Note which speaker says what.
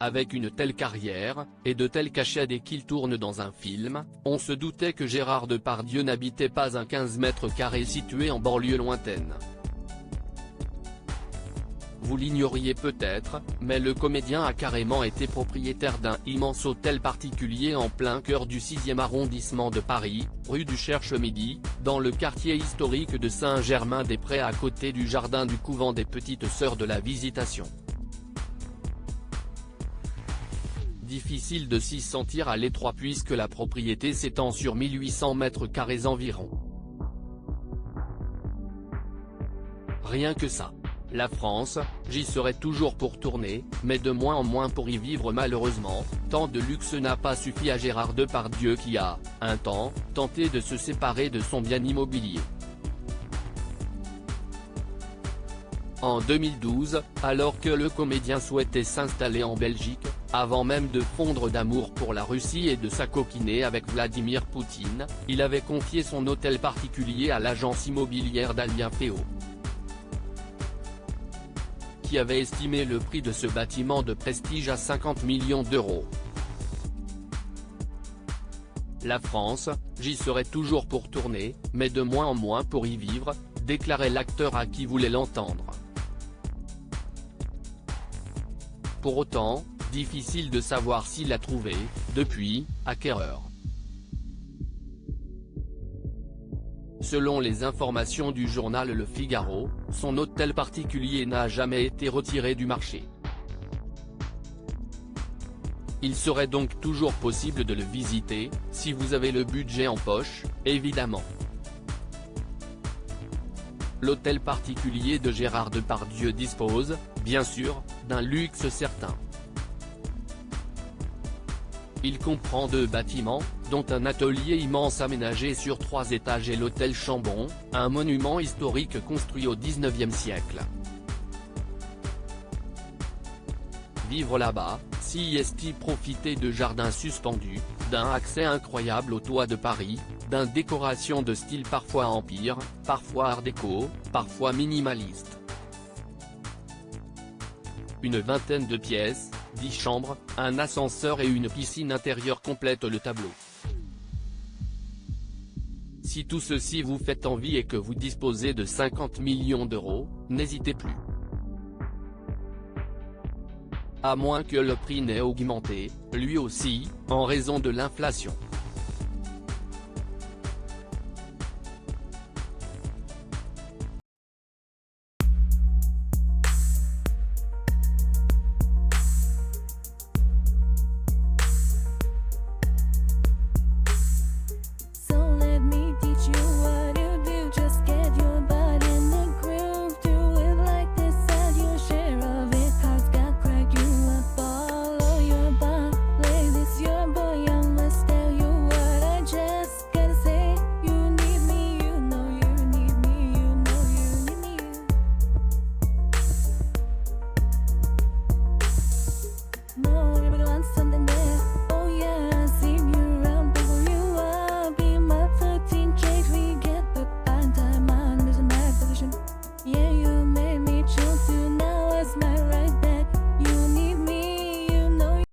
Speaker 1: Avec une telle carrière, et de tels cachets dès qu'il tourne dans un film, on se doutait que Gérard Depardieu n'habitait pas un 15 mètres carrés situé en banlieue lointaine. Vous l'ignoriez peut-être, mais le comédien a carrément été propriétaire d'un immense hôtel particulier en plein cœur du 6e arrondissement de Paris, rue du Cherche-Midi, dans le quartier historique de Saint-Germain-des-Prés à côté du jardin du couvent des Petites Sœurs de la Visitation. Difficile de s'y sentir à l'étroit puisque la propriété s'étend sur 1800 mètres carrés environ. Rien que ça. La France, j'y serai toujours pour tourner, mais de moins en moins pour y vivre malheureusement, tant de luxe n'a pas suffi à Gérard Depardieu qui a, un temps, tenté de se séparer de son bien immobilier. En 2012, alors que le comédien souhaitait s'installer en Belgique, avant même de fondre d'amour pour la Russie et de s'acoquiner avec Vladimir Poutine, il avait confié son hôtel particulier à l'agence immobilière d'Alien Féo, qui avait estimé le prix de ce bâtiment de prestige à 50 millions d'euros. La France, j'y serai toujours pour tourner, mais de moins en moins pour y vivre, déclarait l'acteur à qui voulait l'entendre. Pour autant, difficile de savoir s'il a trouvé, depuis, acquéreur. Selon les informations du journal Le Figaro, son hôtel particulier n'a jamais été retiré du marché. Il serait donc toujours possible de le visiter, si vous avez le budget en poche, évidemment. L'hôtel particulier de Gérard Depardieu dispose, bien sûr, d'un luxe certain. Il comprend 2 bâtiments, dont un atelier immense aménagé sur 3 étages et l'hôtel Chambon, un monument historique construit au XIXe siècle. Vivre là-bas, c'est profiter de jardins suspendus, d'un accès incroyable au toit de Paris, d'une décoration de style parfois empire, parfois art déco, parfois minimaliste. Une vingtaine de pièces, 10 chambres, un ascenseur et une piscine intérieure complètent le tableau. Si tout ceci vous fait envie et que vous disposez de 50 millions d'euros, n'hésitez plus. À moins que le prix n'ait augmenté, lui aussi, en raison de l'inflation.